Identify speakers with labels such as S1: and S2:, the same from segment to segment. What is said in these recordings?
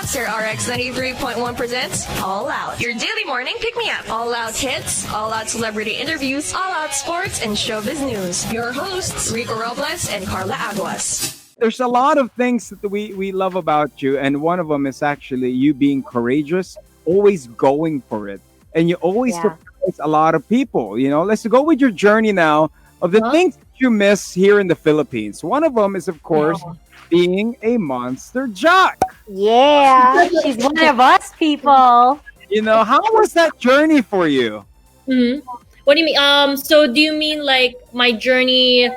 S1: Monster RX93.1 presents All Out, your daily morning pick-me-up. All out hits, all out celebrity interviews, all out sports and showbiz news. Your hosts, Rico and Karla Aguas.
S2: There's a lot of things that we love about you, and one of them is actually you being courageous, always going for it, and you always surprise a lot of people. Let's go with your journey now of the things that you miss here in the Philippines. One of them is, of course, being a monster jock.
S3: Yeah, she's one of us people.
S2: How was that journey for you?
S4: Mm-hmm. What do you mean? So do you mean like my journey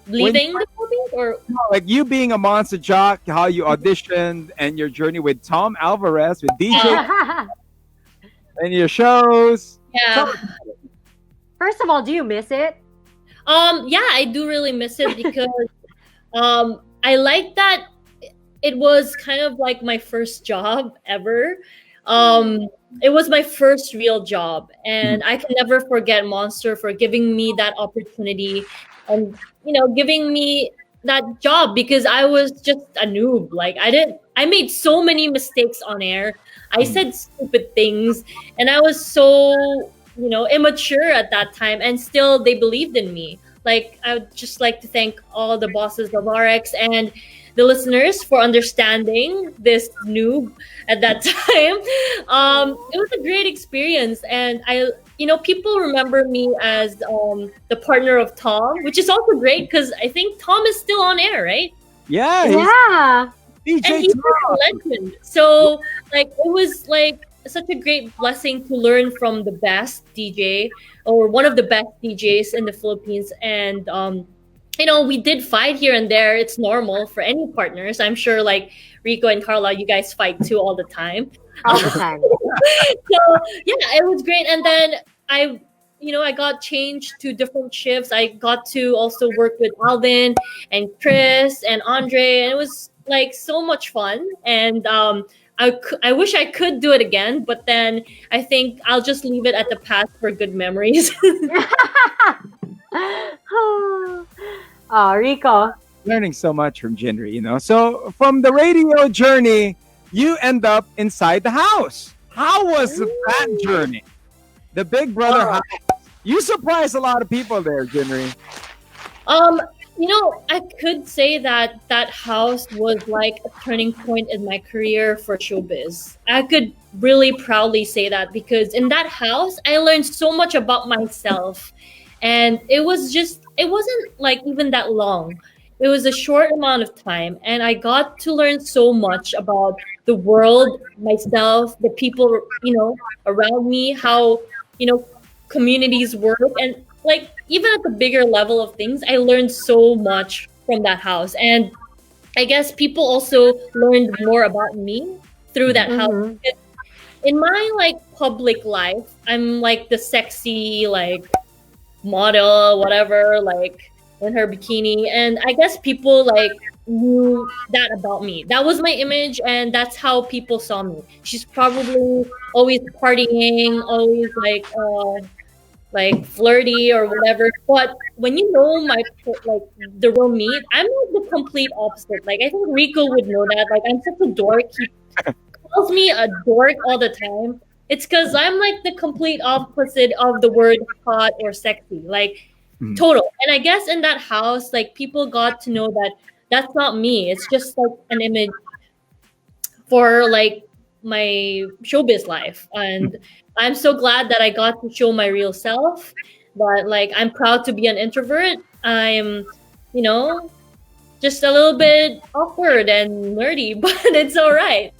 S4: leaving the Philippines, or
S2: like you being a monster jock, how you auditioned, and your journey with Tom Alvarez, with DJ, and your shows?
S4: Yeah.
S3: First of all, do you miss it?
S4: Yeah, I do really miss it because I like that it was kind of like my first job ever. It was my first real job, and I can never forget Monster for giving me that opportunity and giving me that job, because I was just a noob. Like I made so many mistakes on air. I said stupid things, and I was so immature at that time, and still they believed in me. Like, I would just like to thank all the bosses of RX and the listeners for understanding this noob at that time. It was a great experience, and people remember me as the partner of Tom, which is also great because I think Tom is still on air, right?
S2: Yeah. DJ
S4: and he's a legend. So it was like such a great blessing to learn from the best DJ, or one of the best DJs in the Philippines. And we did fight here and there. It's normal for any partners. I'm sure like Rico and Karla, you guys fight too all the time.
S3: All the time.
S4: So yeah, it was great. And then I got changed to different shifts. I got to also work with Alvin and Chris and Andre, and it was like so much fun. And I wish I could do it again, but then I think I'll just leave it at the past for good memories.
S3: Oh, Rico.
S2: Learning so much from Jinri, So from the radio journey, you end up inside the house. How was that journey? The Big Brother house. You surprised a lot of people there, Jinri.
S4: I could say that house was like a turning point in my career for showbiz. I could really proudly say that, because in that house, I learned so much about myself. And it wasn't like even that long. It was a short amount of time. And I got to learn so much about the world, myself, the people, around me, how, communities work. And like, even at the bigger level of things, I learned so much from that house. And I guess people also learned more about me through that house. In my like public life, I'm like the sexy like model, whatever, like in her bikini. And I guess people like knew that about me. That was my image, and that's how people saw me. She's probably always partying, always like flirty or whatever. But when you know my like the real me, I'm like the complete opposite. Like I think Rico would know that. Like I'm such a dork. He calls me a dork all the time. It's because I'm like the complete opposite of the word hot or sexy. Like total. And I guess in that house, like people got to know that that's not me. It's just like an image for like my showbiz life. And I'm so glad that I got to show my real self. But like I'm proud to be an introvert. I'm, just a little bit awkward and nerdy, but it's all right.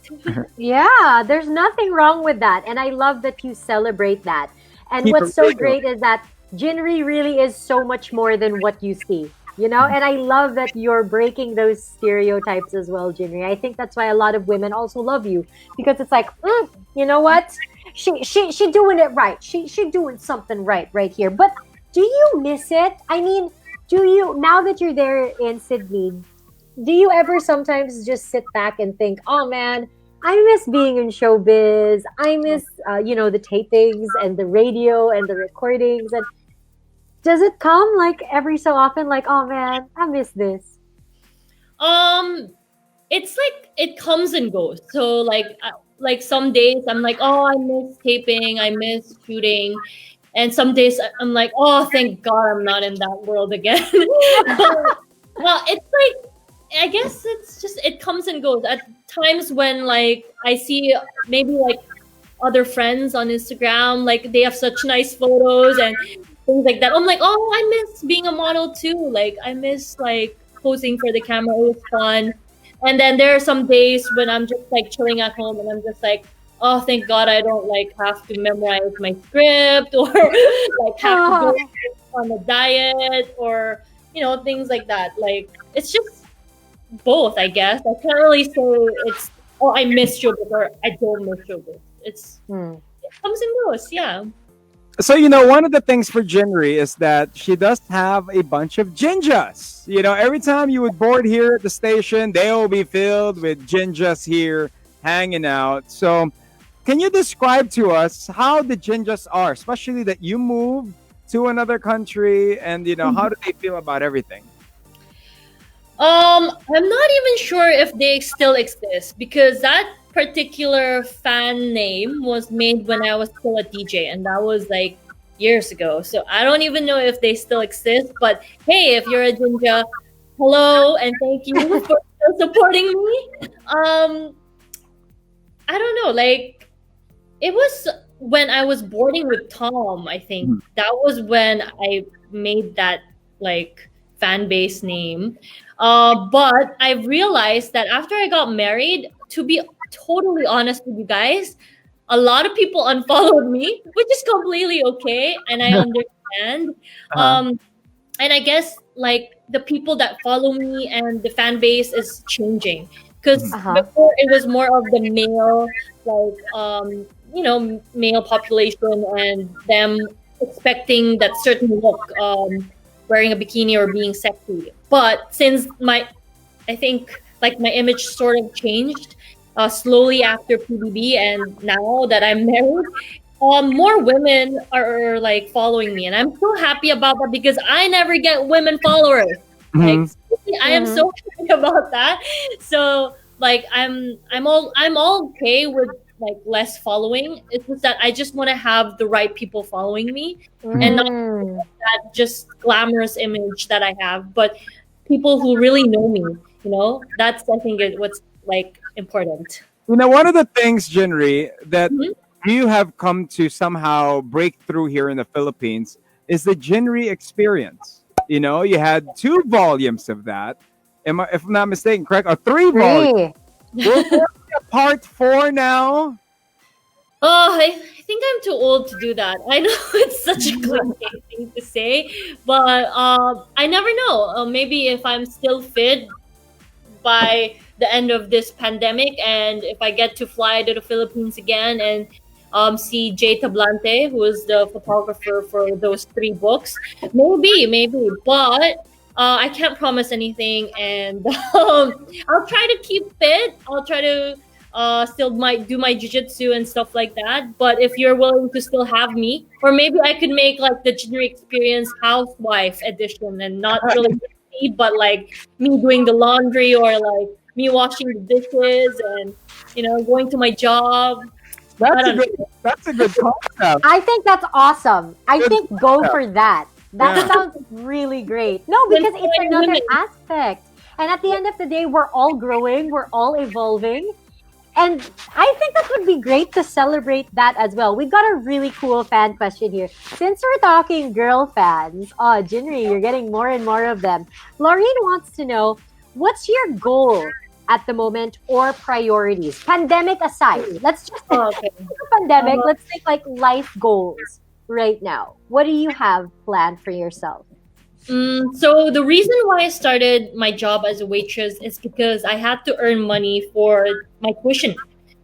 S3: Yeah, there's nothing wrong with that. And I love that you celebrate that. And what's so great is that Jinri really is so much more than what you see. And I love that you're breaking those stereotypes as well, Jinri. I think that's why a lot of women also love you, because it's like, you know what? She doing it right. She doing something right here. But do you miss it? I mean, do you, now that you're there in Sydney, do you ever sometimes just sit back and think, oh man, I miss being in showbiz. I miss, the tapings and the radio and the recordings. And does it come like every so often, like, oh man, I miss this?
S4: It's like it comes and goes. So like some days I'm like, oh, I miss taping, I miss shooting, and some days I'm like, oh, thank God I'm not in that world again. Well, it's like, I guess it's just, it comes and goes. At times when like I see maybe like other friends on Instagram, like they have such nice photos and things like that. I'm like, oh, I miss being a model too. Like I miss like posing for the camera. It was fun. And then there are some days when I'm just like chilling at home and I'm just like, oh, thank God I don't like have to memorize my script or like have to go on a diet or things like that. Like it's just both, I guess. I can't really say it's, oh, I miss showbiz or I don't miss showbiz. It comes and goes, yeah.
S2: So, one of the things for Jinri is that she does have a bunch of jinjas. Every time you would board here at the station, they will be filled with jinjas here hanging out. So, can you describe to us how the jinjas are, especially that you moved to another country and, how do they feel about everything?
S4: I'm not even sure if they still exist because that particular fan name was made when I was still a DJ, and that was like years ago. So I don't even know if they still exist. But hey, if you're a Jinja, hello and thank you for still supporting me. I don't know. Like it was when I was boarding with Tom. I think that was when I made that like fan base name. But I realized that after I got married, to be totally honest with you guys, a lot of people unfollowed me, which is completely okay, and I understand. And I guess like the people that follow me and the fan base is changing because before it was more of the male, like male population and them expecting that certain look, wearing a bikini or being sexy. But since I think like my image sort of changed slowly after PBB, and now that I'm married, more women are like following me, and I'm so happy about that because I never get women followers. Like I am so happy about that. So like I'm all okay with like less following. It's just that I just want to have the right people following me and not that just glamorous image that I have, but people who really know me. That's I think what's like important.
S2: One of the things, Jinri, that you have come to somehow break through here in the Philippines is the Jinri experience. You had 2 volumes of that. If I'm not mistaken, correct? Or 3 volumes. We're part 4 now.
S4: Oh, I think I'm too old to do that. I know it's such a cliche thing to say, but I never know. Maybe if I'm still fit by the end of this pandemic, and if I get to fly to the Philippines again and see Jay Tablante, who is the photographer for those 3 books, maybe. But I can't promise anything, and I'll try to keep fit. I'll try to still might do my jiu-jitsu and stuff like that. But if you're willing to still have me, or maybe I could make like the Jinri Experience Housewife edition and not really me, but like me doing the laundry or like me washing the dishes and going to my job.
S2: That's a good concept.
S3: I think that's awesome. I think go for that. That sounds really great. No, because it's another aspect. And at the end of the day, we're all growing, we're all evolving. And I think that would be great to celebrate that as well. We've got a really cool fan question here. Since we're talking girl fans, Jinri, you're getting more and more of them. Laureen wants to know, what's your goal at the moment or priorities? Pandemic aside. Let's just pandemic. Let's think like life goals right now. What do you have planned for yourself?
S4: So the reason why I started my job as a waitress is because I had to earn money for my tuition,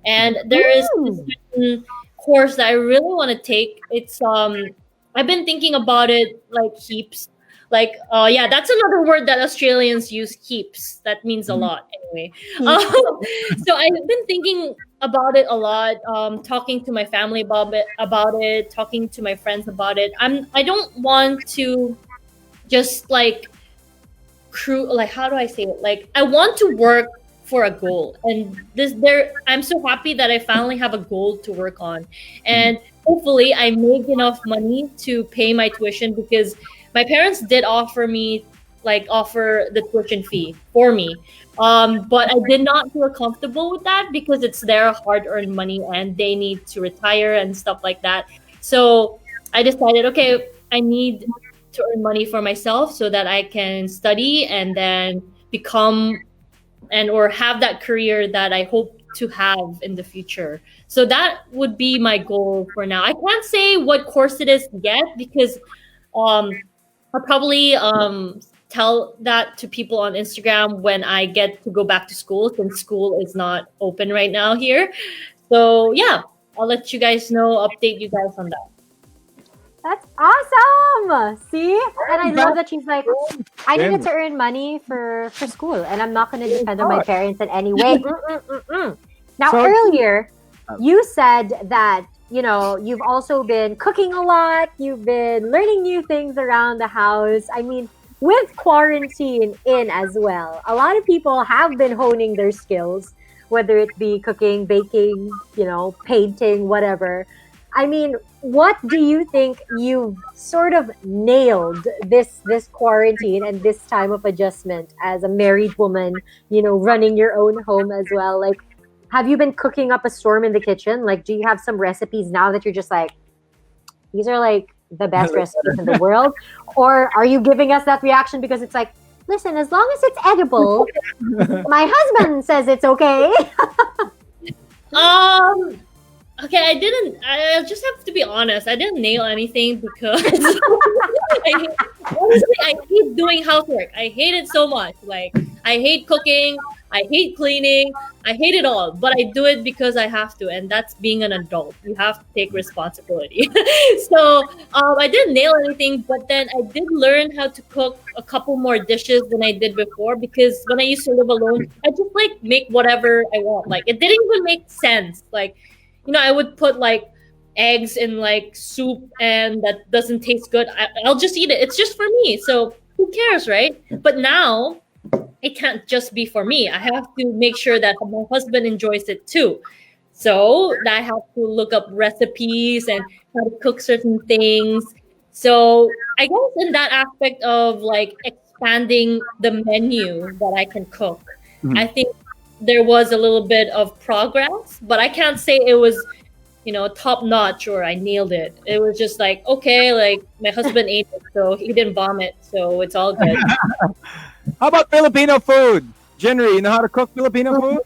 S4: and there is this certain course that I really want to take. It's I've been thinking about it like heaps. Like that's another word that Australians use, heaps. That means a lot anyway. So I've been thinking about it a lot, talking to my family about it, talking to my friends about it. I don't want to just like how do I say it? Like I want to work for a goal, and this there I'm so happy that I finally have a goal to work on, and hopefully I make enough money to pay my tuition, because my parents did offer the tuition fee for me, but I did not feel comfortable with that because it's their hard-earned money and they need to retire and stuff like that. So I decided, okay, I need to earn money for myself so that I can study and then become and or have that career that I hope to have in the future. So that would be my goal for now. I can't say what course it is yet because um, I'll probably tell that to people on Instagram when I get to go back to school, since school is not open right now here. So yeah, I'll let you guys know, update you guys on that.
S3: That's awesome. See? And I love that she's like, I needed to earn money for school, and I'm not going to depend on my parents in any way. Now,
S2: So-
S3: earlier, you said that, you know, you've also been cooking a lot. You've been learning new things around the house. I mean, with quarantine in as well, a lot of people have been honing their skills, whether it be cooking, baking, you know, painting, whatever. I mean, what do you think you've sort of nailed this quarantine and this time of adjustment as a married woman, you know, running your own home as well? Like, have you been cooking up a storm in the kitchen? Like, do you have some recipes now that you're just like, these are like the best recipes in the world? Or are you giving us that reaction because it's like, listen, as long as it's edible, my husband says it's okay.
S4: Okay, I just have to be honest. I didn't nail anything because honestly, I hate doing housework. I hate it so much. Like, I hate cooking. I hate cleaning. I hate it all. But I do it because I have to. And that's being an adult. You have to take responsibility. So I didn't nail anything. But then I did learn how to cook a couple more dishes than I did before. Because when I used to live alone, I just like make whatever I want. Like, it didn't even make sense. Like, you know, I would put like eggs in like soup and that doesn't taste good. I'll just eat it. It's just for me. So who cares, right? But now it can't just be for me. I have to make sure that my husband enjoys it too. So I have to look up recipes and how to cook certain things. So I guess in that aspect of like expanding the menu that I can cook, I think there was a little bit of progress, but I can't say it was, you know, top notch or I nailed it. It was just like, okay, like my husband ate it, so he didn't vomit, so it's all good.
S2: How about Filipino food? Jinri, you know how to cook Filipino food?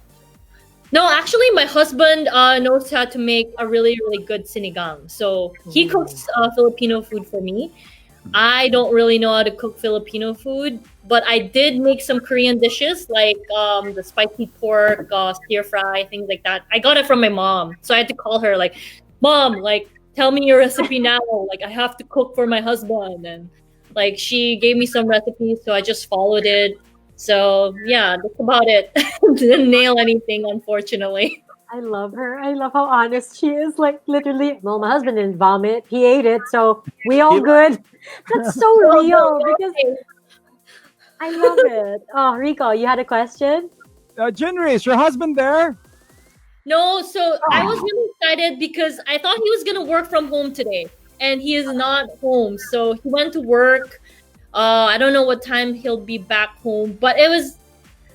S4: No, actually, my husband knows how to make a really, really good sinigang. So he cooks Filipino food for me. I don't really know how to cook Filipino food, but I did make some Korean dishes like the spicy pork, stir fry, things like that. I got it from my mom. So I had to call her like, Mom, like, tell me your recipe now. Like, I have to cook for my husband. And like, she gave me some recipes, so I just followed it. So yeah, that's about it. Didn't nail anything, unfortunately.
S3: I love her. I love how honest she is. Like, literally, well, my husband didn't vomit. He ate it, so we all good. That's so real because I love it. Oh, Rico, you had a question?
S2: Jinri, is your husband there?
S4: No, so I was really excited because I thought he was gonna work from home today, and he is not home. So he went to work. I don't know what time he'll be back home, but it was,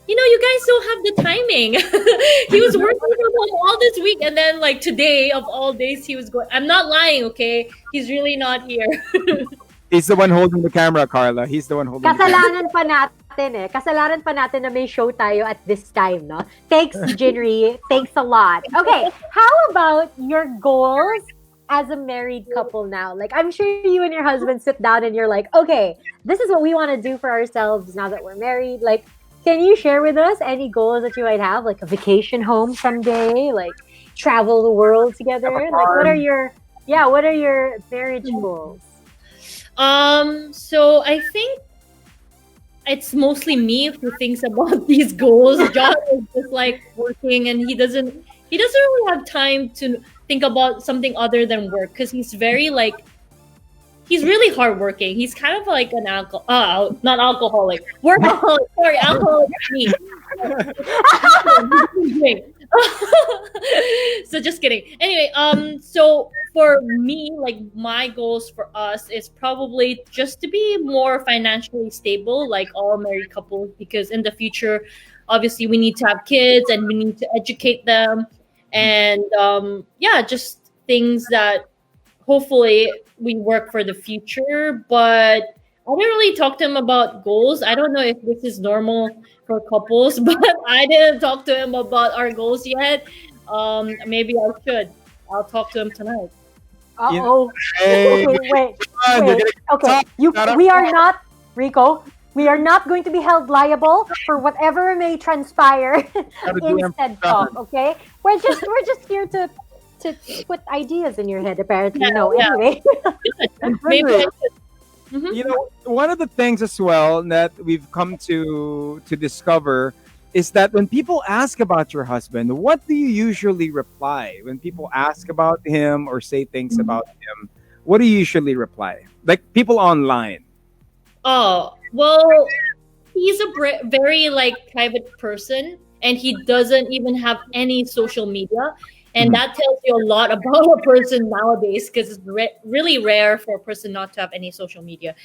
S4: you know, you guys don't have the timing. He was working from home all this week, and then like today of all days, he was going. I'm not lying, okay? He's really not here.
S2: He's the one holding the camera, Karla. He's the one holding the camera.
S3: Kasalanan pa natin eh. Kasalanan pa natin na may show tayo at this time, no? Thanks, Jinri. Thanks a lot. Okay, how about your goals as a married couple now? Like, I'm sure you and your husband sit down and you're like, okay, this is what we want to do for ourselves now that we're married. Like, can you share with us any goals that you might have? Like a vacation home someday? Like travel the world together? Like, what are your marriage goals?
S4: So I think it's mostly me who thinks about these goals. John is just like working, and he doesn't really have time to think about something other than work because he's very like he's really hardworking. He's kind of like an not alcoholic, workaholic. Sorry, alcoholic. Me. Great. So just kidding. Anyway, so for me, like my goals for us is probably just to be more financially stable, like all married couples, because in the future, obviously, we need to have kids and we need to educate them, and yeah, just things that hopefully we work for the future. But I didn't really talk to him about goals. I don't know if this is normal for couples, but I didn't talk to him about our goals yet. Maybe I should. I'll talk to him tonight.
S2: You
S3: Uh-oh.
S2: Hey,
S3: Okay, wait.
S2: on, you're
S3: Wait.
S2: gonna
S3: Okay.
S2: talk,
S3: You
S2: shut up.
S3: we are not, Rico, we are not going to be held liable for whatever may transpire
S2: Gotta do
S3: in
S2: them
S3: said
S2: stubborn.
S3: talk, okay? We're just here to put ideas in your head, apparently.
S4: Yeah,
S3: No,
S4: yeah.
S3: anyway.
S2: And
S4: Maybe I
S2: Henry,
S4: should. Mhm.
S2: you know, one of the things as well that we've come to discover is that when people ask about your husband, what do you usually reply when people ask about him or say things about him? What do you usually reply? Like people online.
S4: Oh, well, he's a very like private person, and he doesn't even have any social media, and
S2: Mhm.
S4: that tells you a lot about a person nowadays, because it's really rare for a person not to have any social media.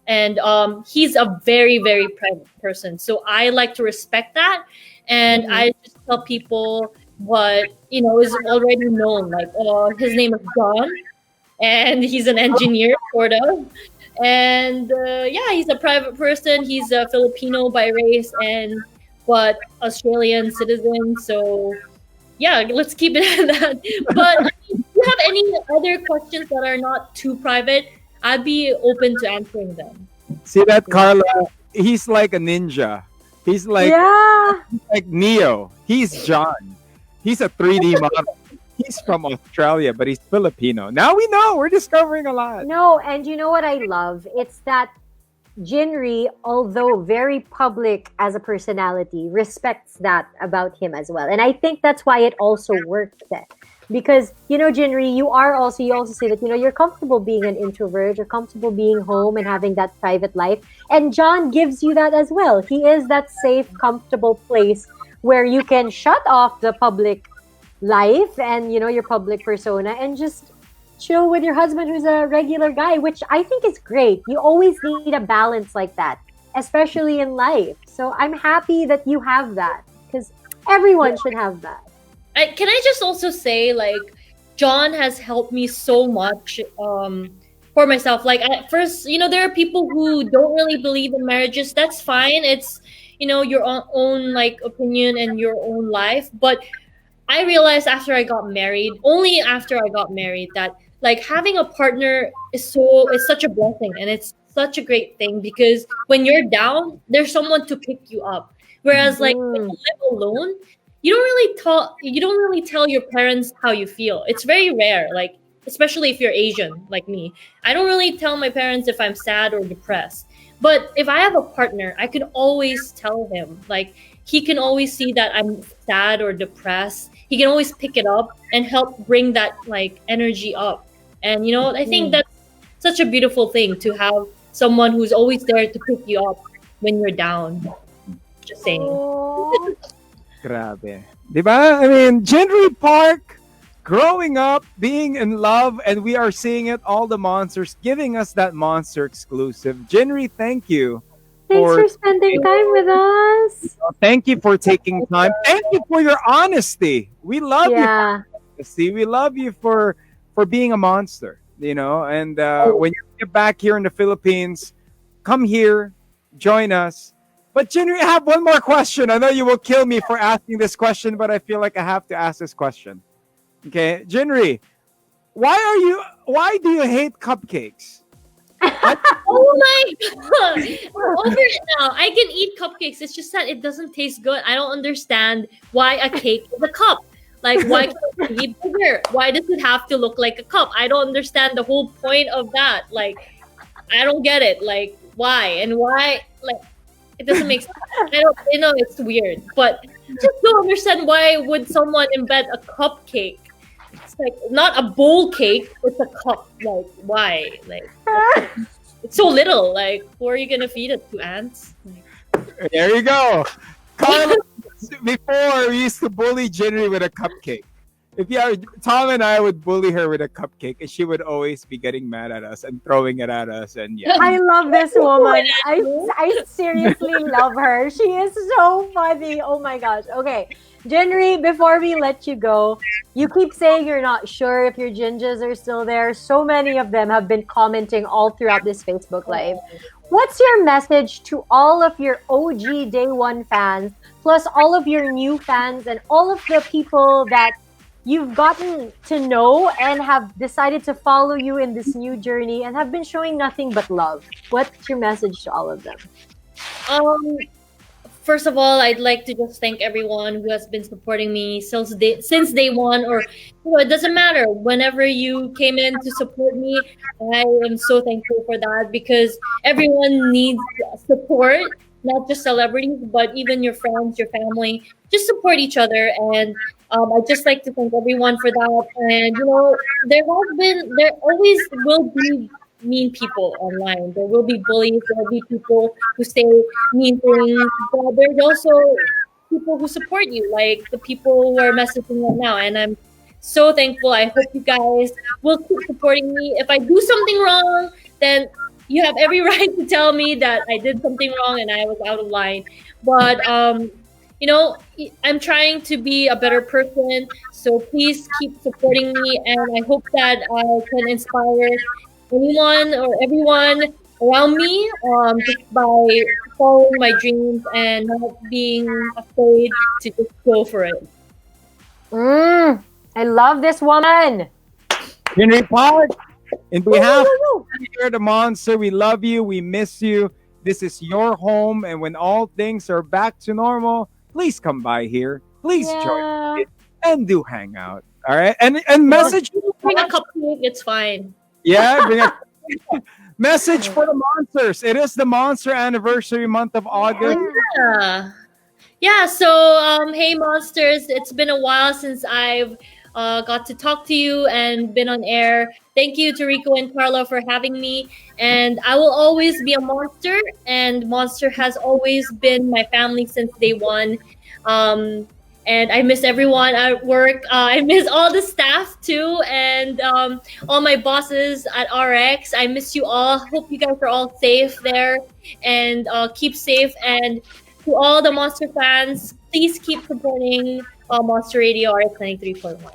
S4: And he's a very private person, so I like to respect that, and I just tell people what is already known. Like, his name is John, and he's an engineer, sort of. And yeah, he's a private person. He's a Filipino by race, and but Australian citizen. So yeah, let's keep it at that. But I mean, if you have any other questions that are not too private, I'd be open to answering them.
S2: See that Carla? He's like a ninja. He's
S3: Yeah.
S2: like Neo. He's John. He's a 3D model. He's from Australia, but he's Filipino. Now we know. We're discovering a lot.
S3: No, and you know what I love? It's that Jinri, although very public as a personality, respects that about him as well. And I think that's why it also worked then. Because, Jinri, you also say that, you're comfortable being an introvert, you're comfortable being home and having that private life. And John gives you that as well. He is that safe, comfortable place where you can shut off the public life and, your public persona and just chill with your husband who's a regular guy, which I think is great. You always need a balance like that, especially in life. So I'm happy that you have that, because everyone should have that.
S4: Can I just also say, like, John has helped me so much for myself. Like, at first, there are people who don't really believe in marriages. That's fine. It's, your own like opinion and your own life. But I realized only after I got married, that like having a partner is such a blessing, and it's such a great thing, because when you're down, there's someone to pick you up. Whereas like when you live alone, you don't really tell your parents how you feel. It's very rare, like especially if you're Asian like me. I don't really tell my parents if I'm sad or depressed. But if I have a partner, I can always tell him. Like, he can always see that I'm sad or depressed. He can always pick it up and help bring that like energy up. And I think that's such a beautiful thing, to have someone who's always there to pick you up when you're down. Just saying.
S3: Oh.
S2: Grabe. Diba? I mean, Jinri Park, growing up, being in love, and we are seeing it, all the monsters, giving us that monster exclusive. Jinri, thank you.
S3: Thanks for spending time with us.
S2: Thank you for taking time. Thank you for your honesty. We love you for
S3: Yeah.
S2: honesty. We love you for being a monster, and when you get back here in the Philippines, come here, join us. But Jinri, I have one more question. I know you will kill me for asking this question, but I feel like I have to ask this question. Okay, Jinri, why do you hate cupcakes?
S4: Oh my god! Over it now. I can eat cupcakes. It's just that it doesn't taste good. I don't understand why a cake is a cup. Like, why can't it be bigger? Why does it have to look like a cup? I don't understand the whole point of that. Like, I don't get it. Like, why? And why? Like, it doesn't make sense. I don't, it's weird. But I just don't understand, why would someone embed a cupcake? It's like not a bowl cake, it's a cup. Like, why? Like, it's so little. Like, who are you gonna feed it to? Ants? Like,
S2: There you go. Carla, Before we used to bully Jinri with a cupcake. If you are, Tom and I would bully her with a cupcake, and she would always be getting mad at us and throwing it at us. And yeah,
S3: I love this woman. I seriously love her. She is so funny. Oh my gosh. Okay. Jinri, before we let you go, you keep saying you're not sure if your ginges are still there. So many of them have been commenting all throughout this Facebook Live. What's your message to all of your OG Day One fans, plus all of your new fans and all of the people that you've gotten to know and have decided to follow you in this new journey and have been showing nothing but love? What's your message to all of them?
S4: First of all, I'd like to just thank everyone who has been supporting me since day one, or it doesn't matter. Whenever you came in to support me, I am so thankful for that, because everyone needs support, not just celebrities, but even your friends, your family. Just support each other, and I'd just like to thank everyone for that. And there always will be mean people online. There will be bullies. There will be people who say mean things. But there's also people who support you, like the people who are messaging right now. And I'm so thankful. I hope you guys will keep supporting me. If I do something wrong, then you have every right to tell me that I did something wrong and I was out of line. But I'm trying to be a better person. So please keep supporting me, and I hope that I can inspire anyone or everyone around me, just by following my dreams and not being afraid to just go for it.
S3: I love this woman.
S2: Jinri Park, in behalf of here the Monster, we love you, we miss you. This is your home, and when all things are back to normal, please come by here. Please join me and do hang out. All right, and message.
S4: Bring a cupcake, it's fine.
S2: Yeah, bring a message for the Monsters. It is the Monster anniversary month of August.
S4: Yeah. So, hey, Monsters, it's been a while since I've got to talk to you and been on air. Thank you to Rico and Karla for having me. And I will always be a Monster, and Monster has always been my family since day one. And I miss everyone at work. I miss all the staff too, and all my bosses at RX. I miss you all. Hope you guys are all safe there, and keep safe. And to all the Monster fans, please keep supporting Monster Radio RX93.1.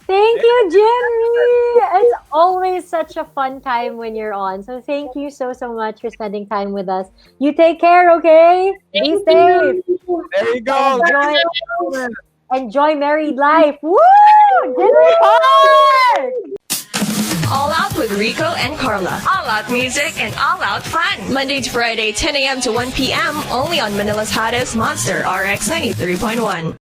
S3: Thank you, Jinri. It's always such a fun time when you're on. So thank you so much for spending time with us. You take care, okay? Be safe.
S2: There you go.
S3: Enjoy married life. Woo! Jinri Park!
S1: All Out with Rico and Karla. All Out music and all out fun. Monday to Friday, 10 a.m. to 1 p.m. only on Manila's hottest Monster RX 93.1.